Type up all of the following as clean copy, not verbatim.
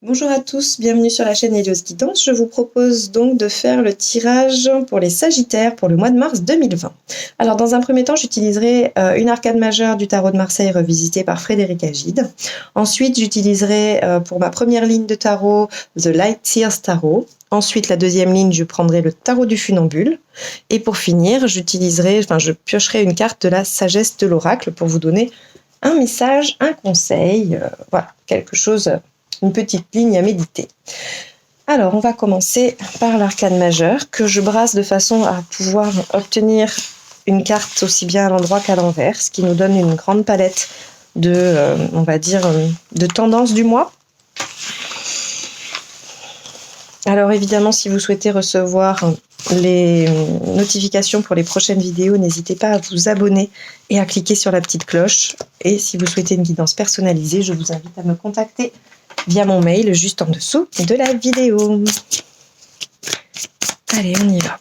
Bonjour à tous, bienvenue sur la chaîne Hélios Guidance. Je vous propose donc de faire le tirage pour les Sagittaires pour le mois de mars 2020. Alors dans un premier temps, j'utiliserai une arcane majeure du tarot de Marseille revisitée par Frédéric Agide. Ensuite, j'utiliserai pour ma première ligne de tarot The Light Tears Tarot. Ensuite, la deuxième ligne, je prendrai le tarot du funambule. Et pour finir, je piocherai une carte de la sagesse de l'oracle pour vous donner un message, un conseil, voilà, quelque chose, une petite ligne à méditer. Alors, on va commencer par l'arcane majeure que je brasse de façon à pouvoir obtenir une carte aussi bien à l'endroit qu'à l'envers, ce qui nous donne une grande palette de, de tendances du mois. Alors évidemment, si vous souhaitez recevoir les notifications pour les prochaines vidéos, n'hésitez pas à vous abonner et à cliquer sur la petite cloche. Et si vous souhaitez une guidance personnalisée, je vous invite à me contacter via mon mail juste en dessous de la vidéo. Allez, on y va.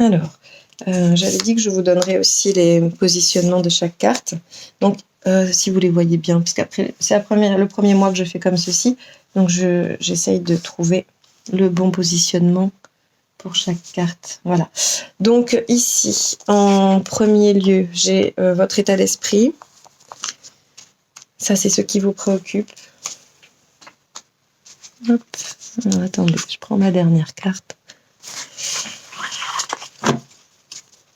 Alors, j'avais dit que je vous donnerais aussi les positionnements de chaque carte. Donc, si vous les voyez bien, parce qu'après, c'est le premier mois que je fais comme ceci. Donc, j'essaye de trouver le bon positionnement pour chaque carte. Voilà. Donc, ici, en premier lieu, j'ai votre état d'esprit. Ça, c'est ce qui vous préoccupe. Hop. Alors, attendez, je prends ma dernière carte.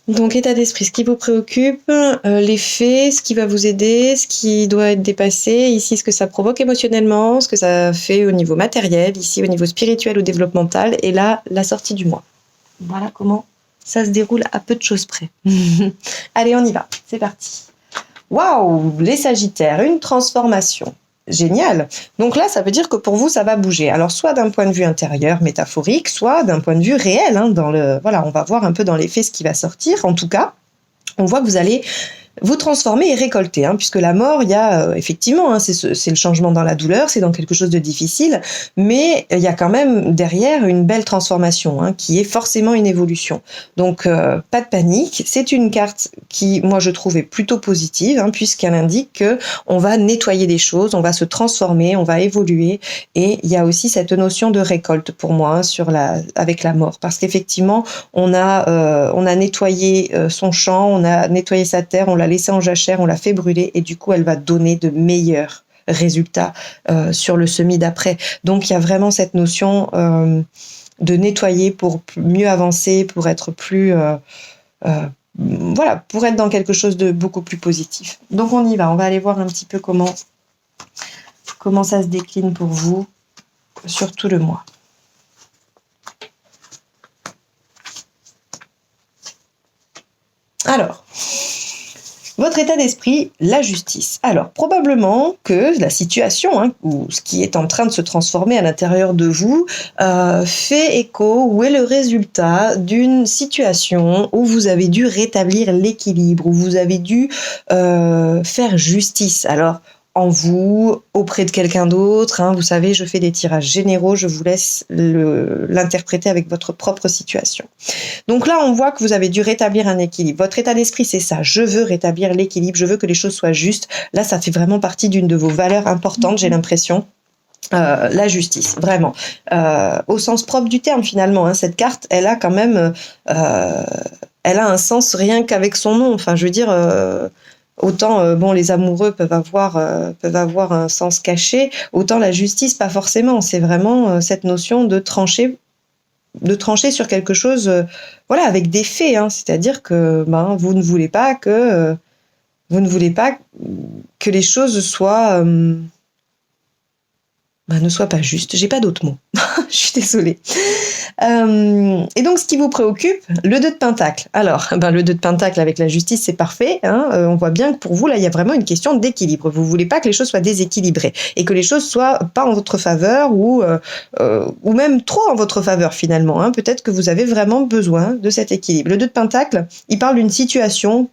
Donc, état d'esprit, ce qui vous préoccupe, les faits, ce qui va vous aider, ce qui doit être dépassé, ici, ce que ça provoque émotionnellement, ce que ça fait au niveau matériel, ici, au niveau spirituel ou développemental, et là, la sortie du mois. Voilà comment ça se déroule à peu de choses près. Allez, on y va, c'est parti. Waouh, les Sagittaires, une transformation. Génial. Donc là, ça veut dire que pour vous, ça va bouger. Alors, soit d'un point de vue intérieur, métaphorique, soit d'un point de vue réel. Voilà, on va voir un peu dans les faits ce qui va sortir. En tout cas, on voit que vous allez vous transformer et récolter, puisque la mort, il y a effectivement, c'est le changement dans la douleur, c'est dans quelque chose de difficile, mais il y a quand même derrière une belle transformation, qui est forcément une évolution. Donc pas de panique, c'est une carte qui, moi je trouve, est plutôt positive, puisqu'elle indique que on va nettoyer des choses, on va se transformer, on va évoluer, et il y a aussi cette notion de récolte pour moi avec la mort, parce qu'effectivement on a nettoyé son champ, on a nettoyé sa terre, on l'a laissée en jachère, on l'a fait brûler et du coup elle va donner de meilleurs résultats sur le semis d'après. Donc il y a vraiment cette notion de nettoyer pour mieux avancer, pour être plus pour être dans quelque chose de beaucoup plus positif. Donc on y va, on va aller voir un petit peu comment ça se décline pour vous sur tout le mois. Alors, votre état d'esprit, la justice. Alors, probablement que la situation, ou ce qui est en train de se transformer à l'intérieur de vous, fait écho ou est le résultat d'une situation où vous avez dû rétablir l'équilibre, où vous avez dû faire justice. Alors, en vous, auprès de quelqu'un d'autre, vous savez, je fais des tirages généraux, je vous laisse l'interpréter avec votre propre situation. Donc là, on voit que vous avez dû rétablir un équilibre. Votre état d'esprit, c'est ça. Je veux rétablir l'équilibre, je veux que les choses soient justes. Là, ça fait vraiment partie d'une de vos valeurs importantes, j'ai l'impression. La justice, vraiment. Au sens propre du terme, finalement. Cette carte, elle a quand même... elle a un sens rien qu'avec son nom. Enfin, je veux dire... autant les amoureux peuvent avoir un sens caché, autant la justice pas forcément. C'est vraiment cette notion de trancher sur quelque chose, avec des faits. C'est-à-dire que vous ne voulez pas que les choses soient ne soient pas justes. J'ai pas d'autres mots. Je suis désolée. Et donc, ce qui vous préoccupe, le 2 de Pentacle. Alors, le 2 de Pentacle avec la justice, c'est parfait. On voit bien que pour vous, là, il y a vraiment une question d'équilibre. Vous voulez pas que les choses soient déséquilibrées et que les choses soient pas en votre faveur ou même trop en votre faveur, finalement. Peut-être que vous avez vraiment besoin de cet équilibre. Le 2 de Pentacle, il parle d'une situation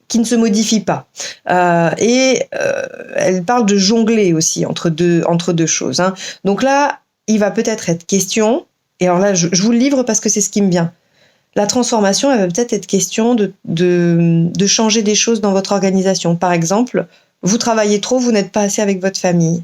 qui ne se modifie pas. Elle parle de jongler aussi entre deux choses. Hein. Donc là, il va peut-être être question, et alors là, je vous le livre parce que c'est ce qui me vient. La transformation, elle va peut-être être question de changer des choses dans votre organisation. Par exemple, vous travaillez trop, vous n'êtes pas assez avec votre famille.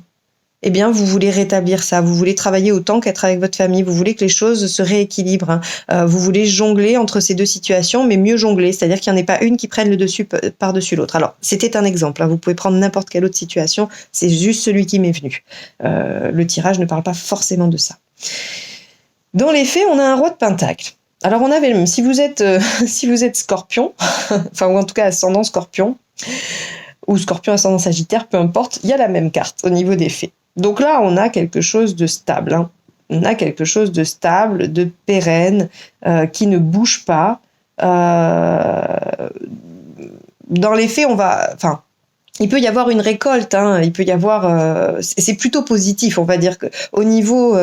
Eh bien, vous voulez rétablir ça. Vous voulez travailler autant qu'être avec votre famille. Vous voulez que les choses se rééquilibrent. Hein. Vous voulez jongler entre ces deux situations, mais mieux jongler. C'est-à-dire qu'il n'y en ait pas une qui prenne le dessus par-dessus l'autre. Alors, c'était un exemple. Hein. Vous pouvez prendre n'importe quelle autre situation. C'est juste celui qui m'est venu. Le tirage ne parle pas forcément de ça. Dans les faits, on a un roi de pentacle. Alors, on avait, si vous êtes scorpion, enfin, ou en tout cas ascendant scorpion, ou scorpion ascendant sagittaire, peu importe, il y a la même carte au niveau des faits. Donc là, on a quelque chose de stable. Hein. On a quelque chose de stable, de pérenne, qui ne bouge pas. Dans les faits, il peut y avoir une récolte. Hein. Il peut y avoir. C'est plutôt positif, on va dire que au niveau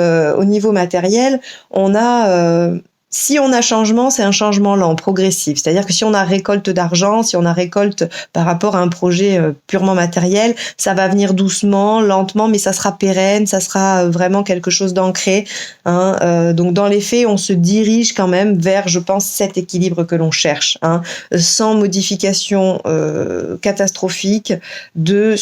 matériel, on a. Si on a changement, c'est un changement lent, progressif. C'est-à-dire que si on a récolte d'argent, si on a récolte par rapport à un projet purement matériel, ça va venir doucement, lentement, mais ça sera pérenne, ça sera vraiment quelque chose d'ancré. Hein. Donc dans les faits, on se dirige quand même vers, je pense, cet équilibre que l'on cherche, hein, sans modification catastrophique de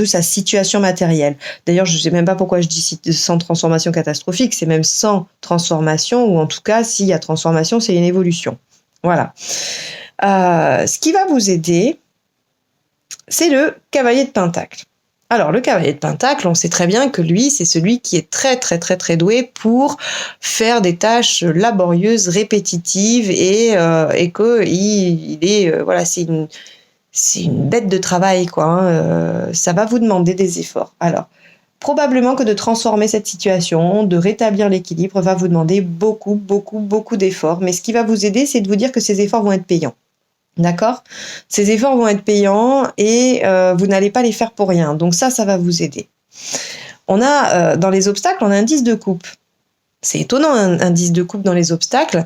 sa situation matérielle. D'ailleurs, je ne sais même pas pourquoi je dis sans transformation catastrophique, c'est même sans transformation, ou en tout cas, s'il y a transformation, c'est une évolution. Voilà. Ce qui va vous aider, c'est le cavalier de pentacle. Alors, le cavalier de pentacle, on sait très bien que lui, c'est celui qui est très, très, très, très doué pour faire des tâches laborieuses, répétitives, et que il est, voilà, c'est une bête de travail, quoi. Hein. Ça va vous demander des efforts. Alors, probablement que de transformer cette situation, de rétablir l'équilibre, va vous demander beaucoup, beaucoup, beaucoup d'efforts. Mais ce qui va vous aider, c'est de vous dire que ces efforts vont être payants. D'accord ? Ces efforts vont être payants et vous n'allez pas les faire pour rien. Donc ça va vous aider. On a, dans les obstacles, on a un 10 de coupe. C'est étonnant, un 10 de coupe dans les obstacles.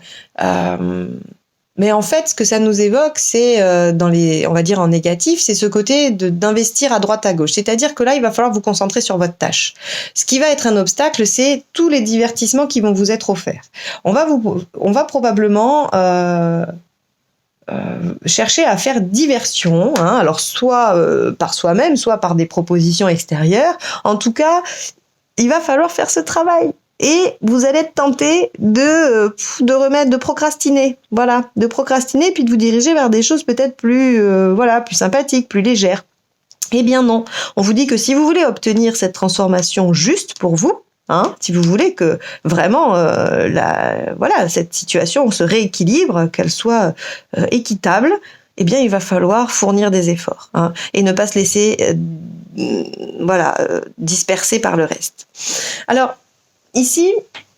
Mais en fait, ce que ça nous évoque, c'est on va dire en négatif, c'est ce côté d'investir à droite à gauche. C'est-à-dire que là, il va falloir vous concentrer sur votre tâche. Ce qui va être un obstacle, c'est tous les divertissements qui vont vous être offerts. On va probablement chercher à faire diversion, hein, alors soit par soi-même, soit par des propositions extérieures. En tout cas, il va falloir faire ce travail. Et vous allez être tenté de procrastiner, voilà, de procrastiner, puis de vous diriger vers des choses peut-être plus sympathiques, plus légères. Eh bien non, on vous dit que si vous voulez obtenir cette transformation juste pour vous, hein, si vous voulez que vraiment cette situation se rééquilibre, qu'elle soit équitable, eh bien il va falloir fournir des efforts, hein, et ne pas se laisser disperser par le reste. Alors, ici,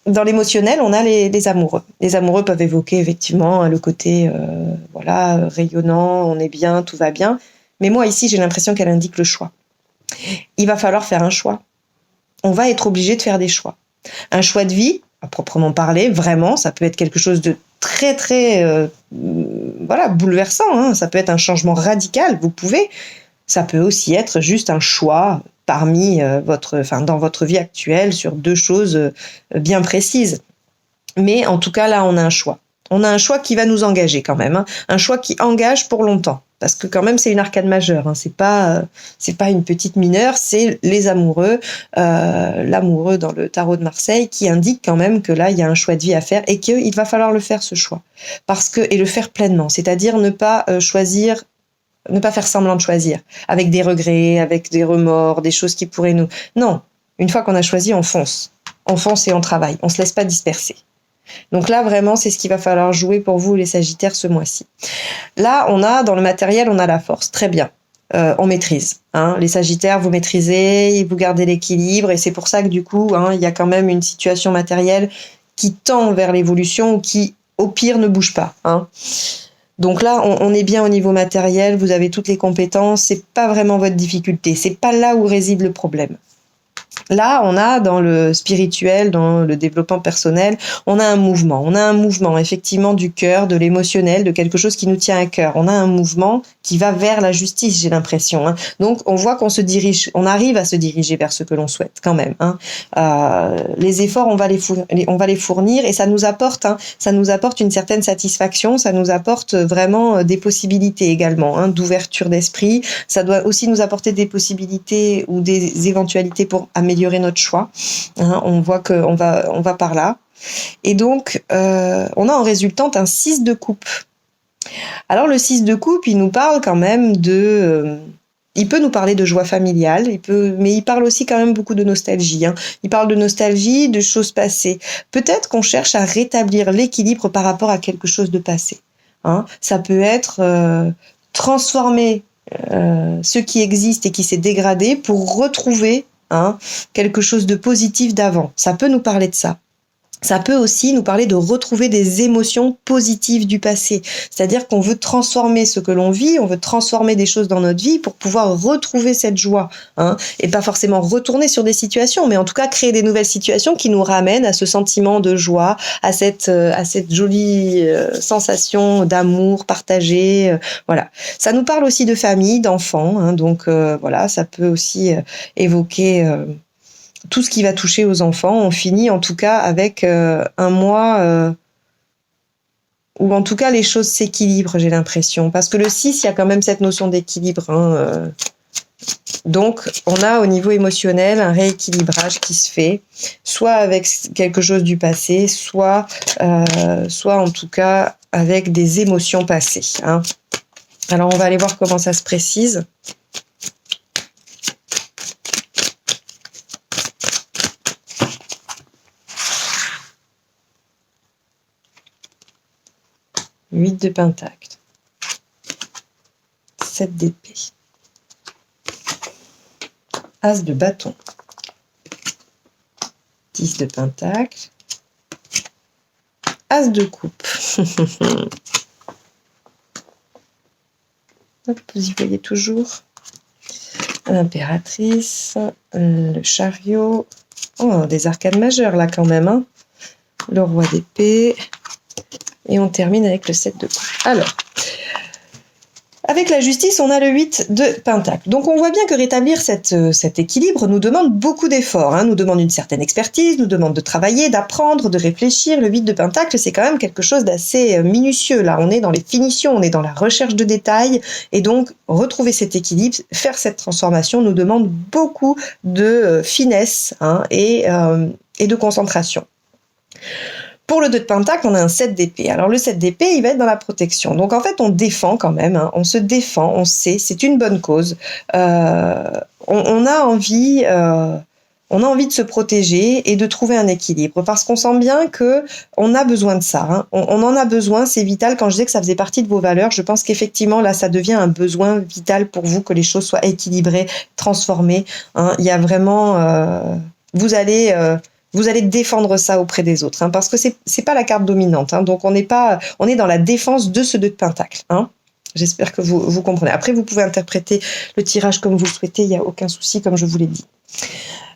dans l'émotionnel, on a les amoureux. Les amoureux peuvent évoquer effectivement le côté rayonnant, on est bien, tout va bien. Mais moi, ici, j'ai l'impression qu'elle indique le choix. Il va falloir faire un choix. On va être obligé de faire des choix. Un choix de vie, à proprement parler, vraiment, ça peut être quelque chose de très, très bouleversant. Hein. Ça peut être un changement radical, vous pouvez. Ça peut aussi être juste un choix parmi dans votre vie actuelle sur deux choses bien précises. Mais en tout cas, là, on a un choix. On a un choix qui va nous engager quand même, hein. Un choix qui engage pour longtemps. Parce que quand même, c'est une arcane majeure. Hein. C'est pas une petite mineure, c'est les amoureux, l'amoureux dans le tarot de Marseille qui indique quand même que là, il y a un choix de vie à faire et qu'il va falloir le faire, ce choix. Et le faire pleinement. C'est-à-dire ne pas faire semblant de choisir, avec des regrets, avec des remords, des choses qui pourraient nous... Non, une fois qu'on a choisi, on fonce. On fonce et on travaille, on se laisse pas disperser. Donc là, vraiment, c'est ce qu'il va falloir jouer pour vous, les Sagittaires, ce mois-ci. Là, dans le matériel, on a la force, très bien. On maîtrise. Hein. Les Sagittaires, vous maîtrisez, vous gardez l'équilibre, et c'est pour ça que du coup, il y a quand même une situation matérielle qui tend vers l'évolution ou qui, au pire, ne bouge pas. Hein. Donc là, on est bien au niveau matériel, vous avez toutes les compétences, c'est pas vraiment votre difficulté, c'est pas là où réside le problème. Là, on a dans le spirituel, dans le développement personnel, on a un mouvement. On a un mouvement effectivement du cœur, de l'émotionnel, de quelque chose qui nous tient à cœur. On a un mouvement qui va vers la justice, j'ai l'impression. Hein. Donc, on voit qu'on se dirige, on arrive à se diriger vers ce que l'on souhaite quand même. Hein. Les efforts, on va les fournir et ça nous apporte une certaine satisfaction. Ça nous apporte vraiment des possibilités également, hein, d'ouverture d'esprit. Ça doit aussi nous apporter des possibilités ou des éventualités pour améliorer notre choix. Hein, on voit qu'on va par là. Et donc, on a en résultante un 6 de coupe. Alors, le 6 de coupe, il nous parle quand même il peut nous parler de joie familiale, mais il parle aussi quand même beaucoup de nostalgie. Hein. Il parle de nostalgie, de choses passées. Peut-être qu'on cherche à rétablir l'équilibre par rapport à quelque chose de passé. Hein. Ça peut être transformer ce qui existe et qui s'est dégradé pour retrouver quelque chose de positif d'avant. Ça peut nous parler de ça. Ça peut aussi nous parler de retrouver des émotions positives du passé. C'est-à-dire qu'on veut transformer ce que l'on vit, on veut transformer des choses dans notre vie pour pouvoir retrouver cette joie. Hein, et pas forcément retourner sur des situations, mais en tout cas créer des nouvelles situations qui nous ramènent à ce sentiment de joie, à cette jolie sensation d'amour partagé. Voilà. Ça nous parle aussi de famille, d'enfants. Hein, donc voilà, ça peut aussi évoquer tout ce qui va toucher aux enfants. On finit en tout cas avec un mois où en tout cas les choses s'équilibrent, j'ai l'impression. Parce que le 6, il y a quand même cette notion d'équilibre. Hein. Donc, on a au niveau émotionnel un rééquilibrage qui se fait, soit avec quelque chose du passé, soit en tout cas avec des émotions passées. Hein. Alors, on va aller voir comment ça se précise. Huit de pentacle, 7 d'épée, As de bâton, 10 de pentacle, As de coupe. Hop, vous y voyez toujours l'impératrice, le chariot, des arcades majeures là quand même, hein. Le roi d'épée. Et on termine avec le 7 de coupe. Alors, avec la justice, on a le 8 de pentacle. Donc on voit bien que rétablir cet équilibre nous demande beaucoup d'efforts, hein, nous demande une certaine expertise, nous demande de travailler, d'apprendre, de réfléchir. Le 8 de pentacle, c'est quand même quelque chose d'assez minutieux. Là, on est dans les finitions, on est dans la recherche de détails. Et donc, retrouver cet équilibre, faire cette transformation nous demande beaucoup de finesse et de concentration. Pour le 2 de pentacle, on a un 7 d'épée. Alors le 7 d'épée, il va être dans la protection. Donc en fait, on défend quand même, hein. On se défend, on sait, c'est une bonne cause. On a envie de se protéger et de trouver un équilibre parce qu'on sent bien que on a besoin de ça. Hein. On en a besoin, c'est vital. Quand je disais que ça faisait partie de vos valeurs, je pense qu'effectivement là, ça devient un besoin vital pour vous que les choses soient équilibrées, transformées. Hein. Il y a vraiment, vous allez défendre ça auprès des autres, hein, parce que c'est pas la carte dominante. Hein, donc on est dans la défense de ce 2 de pentacle. Hein. J'espère que vous comprenez. Après, vous pouvez interpréter le tirage comme vous le souhaitez, il n'y a aucun souci, comme je vous l'ai dit.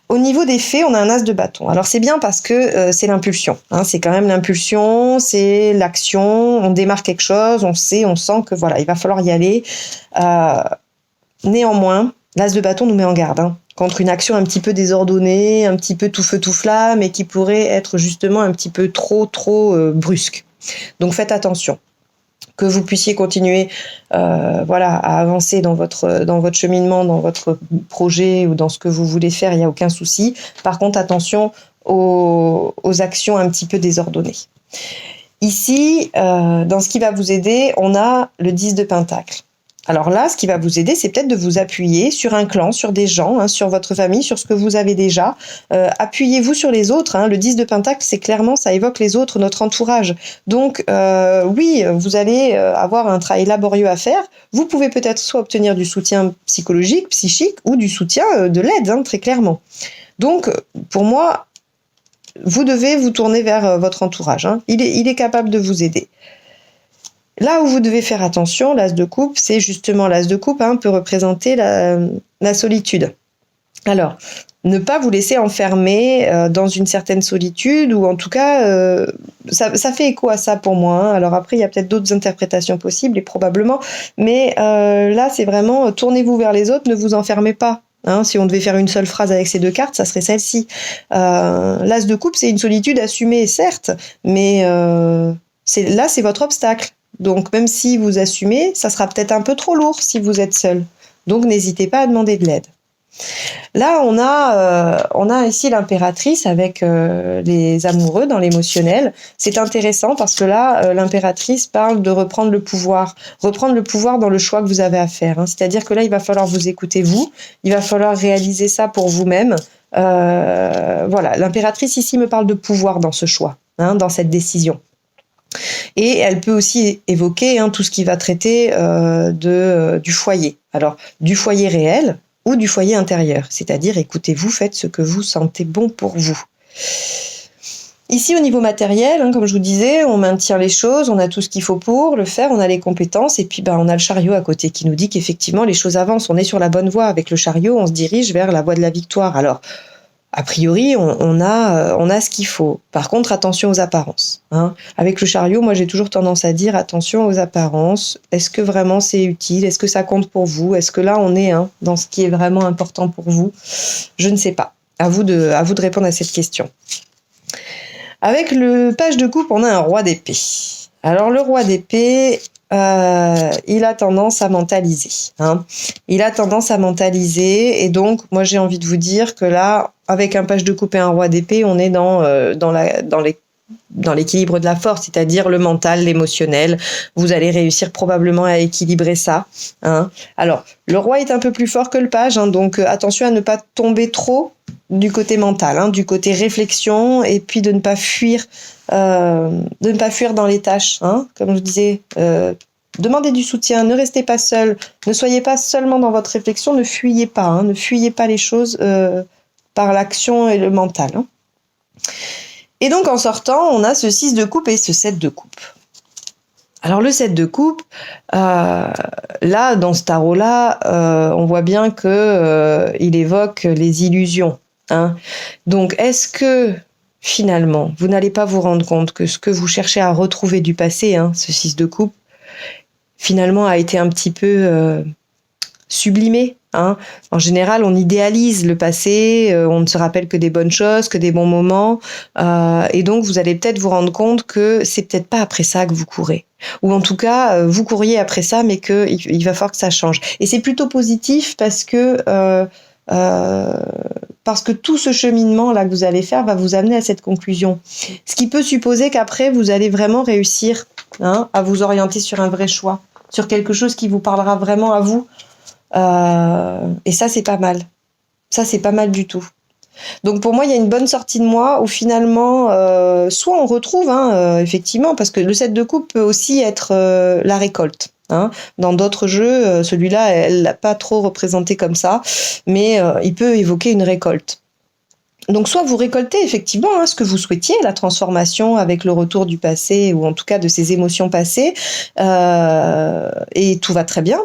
Au niveau des faits, on a un as de bâton. Alors c'est bien parce que c'est l'impulsion. Hein, c'est quand même l'impulsion, c'est l'action. On démarre quelque chose, on sait, on sent que voilà, il va falloir y aller. Néanmoins, l'as de bâton nous met en garde. Hein, contre une action un petit peu désordonnée, un petit peu tout feu tout flamme et qui pourrait être justement un petit peu trop brusque. Donc faites attention. Que vous puissiez continuer à avancer dans votre cheminement, dans votre projet ou dans ce que vous voulez faire, il n'y a aucun souci. Par contre, attention aux actions un petit peu désordonnées. Ici, dans ce qui va vous aider, on a le 10 de pentacle. Alors là, ce qui va vous aider, c'est peut-être de vous appuyer sur un clan, sur des gens, hein, sur votre famille, sur ce que vous avez déjà. Appuyez-vous sur les autres. Hein. Le 10 de pentacle, c'est clairement, ça évoque les autres, notre entourage. Donc, oui, vous allez avoir un travail laborieux à faire. Vous pouvez peut-être soit obtenir du soutien psychologique, psychique, ou du soutien de l'aide, hein, très clairement. Donc, pour moi, vous devez vous tourner vers votre entourage. Hein. Il est capable de vous aider. Là où vous devez faire attention, l'as de coupe, c'est justement l'as de coupe, hein, peut représenter la solitude. Alors, ne pas vous laisser enfermer dans une certaine solitude, ou en tout cas, ça fait écho à ça pour moi. Hein. Alors après, il y a peut-être d'autres interprétations possibles, et probablement, mais là, c'est vraiment tournez-vous vers les autres, ne vous enfermez pas. Hein, si on devait faire une seule phrase avec ces deux cartes, ça serait celle-ci. L'As de coupe, c'est une solitude assumée, certes, mais c'est votre obstacle. Donc même si vous assumez, ça sera peut-être un peu trop lourd si vous êtes seul. Donc n'hésitez pas à demander de l'aide. Là, on a ici l'impératrice avec les amoureux dans l'émotionnel. C'est intéressant parce que là, l'impératrice parle de reprendre le pouvoir dans le choix que vous avez à faire. Hein. C'est-à-dire que là, il va falloir vous écouter vous, il va falloir réaliser ça pour vous-même. Voilà, l'impératrice ici me parle de pouvoir dans ce choix, hein, dans cette décision. Et elle peut aussi évoquer tout ce qui va traiter du foyer. Alors, du foyer réel ou du foyer intérieur. C'est-à-dire, écoutez-vous, faites ce que vous sentez bon pour vous. Ici, au niveau matériel, comme je vous disais, on maintient les choses, on a tout ce qu'il faut pour le faire, on a les compétences, et puis on a le chariot à côté qui nous dit qu'effectivement, les choses avancent. On est sur la bonne voie. Avec le chariot, on se dirige vers la voie de la victoire. Alors, a priori, on a ce qu'il faut. Par contre, attention aux apparences. Hein. Avec le chariot, moi, j'ai toujours tendance à dire attention aux apparences. Est-ce que vraiment c'est utile? Est-ce que ça compte pour vous? Est-ce que là, on est dans ce qui est vraiment important pour vous? Je ne sais pas. À vous de répondre à cette question. Avec le page de coupe, on a un roi d'épée. Alors, le roi d'épée, il a tendance à mentaliser. Hein. Il a tendance à mentaliser, et donc, moi, j'ai envie de vous dire que là, avec un page de coupe et un roi d'épée, on est dans l'équilibre de la force, c'est-à-dire le mental, l'émotionnel. Vous allez réussir probablement à équilibrer ça. Hein. Alors, le roi est un peu plus fort que le page, donc attention à ne pas tomber trop du côté mental, du côté réflexion, et puis de ne pas fuir dans les tâches. Hein. Comme je disais, demandez du soutien, ne restez pas seul, ne soyez pas seulement dans votre réflexion, ne fuyez pas, ne fuyez pas les choses par l'action et le mental. Hein. Et donc, en sortant, on a ce 6 de coupe et ce 7 de coupe. Alors, le 7 de coupe, là, dans ce tarot-là, on voit bien que il évoque les illusions. Hein. Donc, est-ce que, finalement, vous n'allez pas vous rendre compte que ce que vous cherchez à retrouver du passé, ce 6 de coupe, finalement, a été un petit peu sublimé. Hein. En général, on idéalise le passé, on ne se rappelle que des bonnes choses, que des bons moments, et donc vous allez peut-être vous rendre compte que c'est peut-être pas après ça que vous courez, ou en tout cas vous courriez après ça, mais que il va falloir que ça change. Et c'est plutôt positif parce que tout ce cheminement là que vous allez faire va vous amener à cette conclusion. Ce qui peut supposer qu'après vous allez vraiment réussir à vous orienter sur un vrai choix, sur quelque chose qui vous parlera vraiment à vous. Et ça, c'est pas mal. Ça, c'est pas mal du tout. Donc pour moi, il y a une bonne sortie de mois où finalement, soit on retrouve, effectivement, parce que le 7 de coupe peut aussi être la récolte. Hein. Dans d'autres jeux, celui-là, elle l'a pas trop représenté comme ça, mais il peut évoquer une récolte. Donc soit vous récoltez effectivement ce que vous souhaitiez, la transformation avec le retour du passé, ou en tout cas de ces émotions passées, et tout va très bien.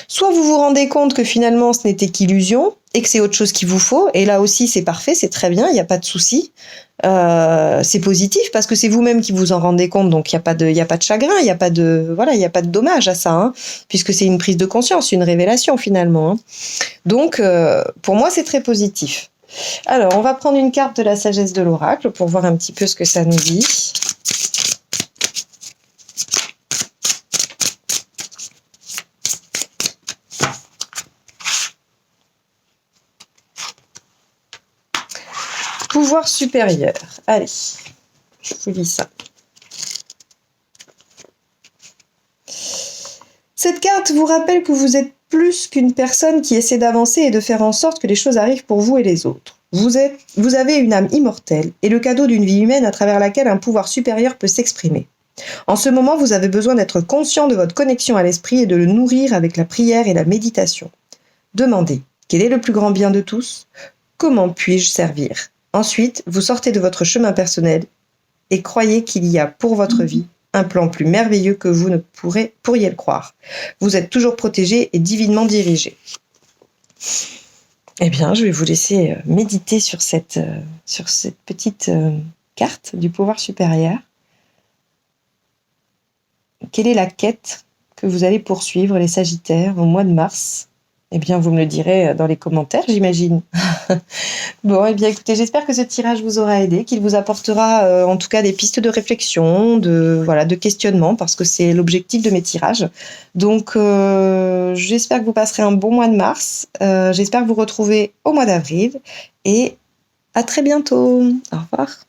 Soit vous vous rendez compte que finalement ce n'était qu'illusion et que c'est autre chose qu'il vous faut, et là aussi c'est parfait, c'est très bien, il n'y a pas de souci, c'est positif parce que c'est vous-même qui vous en rendez compte, donc il n'y a pas de chagrin, il n'y a pas de dommage à ça, puisque c'est une prise de conscience, une révélation finalement. Donc pour moi c'est très positif. Alors on va prendre une carte de la sagesse de l'oracle pour voir un petit peu ce que ça nous dit. Pouvoir supérieur. Allez, je vous lis ça. Cette carte vous rappelle que vous êtes plus qu'une personne qui essaie d'avancer et de faire en sorte que les choses arrivent pour vous et les autres. Vous avez une âme immortelle et le cadeau d'une vie humaine à travers laquelle un pouvoir supérieur peut s'exprimer. En ce moment, vous avez besoin d'être conscient de votre connexion à l'esprit et de le nourrir avec la prière et la méditation. Demandez, quel est le plus grand bien de tous? Comment puis-je servir? Ensuite, vous sortez de votre chemin personnel et croyez qu'il y a pour votre vie un plan plus merveilleux que vous ne pourriez le croire. Vous êtes toujours protégé et divinement dirigé. Eh bien, je vais vous laisser méditer sur cette petite carte du pouvoir supérieur. Quelle est la quête que vous allez poursuivre, les Sagittaires, au mois de mars? Eh bien, vous me le direz dans les commentaires, j'imagine. Bon, eh bien, écoutez, j'espère que ce tirage vous aura aidé, qu'il vous apportera en tout cas des pistes de réflexion, de questionnement, parce que c'est l'objectif de mes tirages. Donc, j'espère que vous passerez un bon mois de mars. J'espère vous retrouver au mois d'avril et à très bientôt. Au revoir.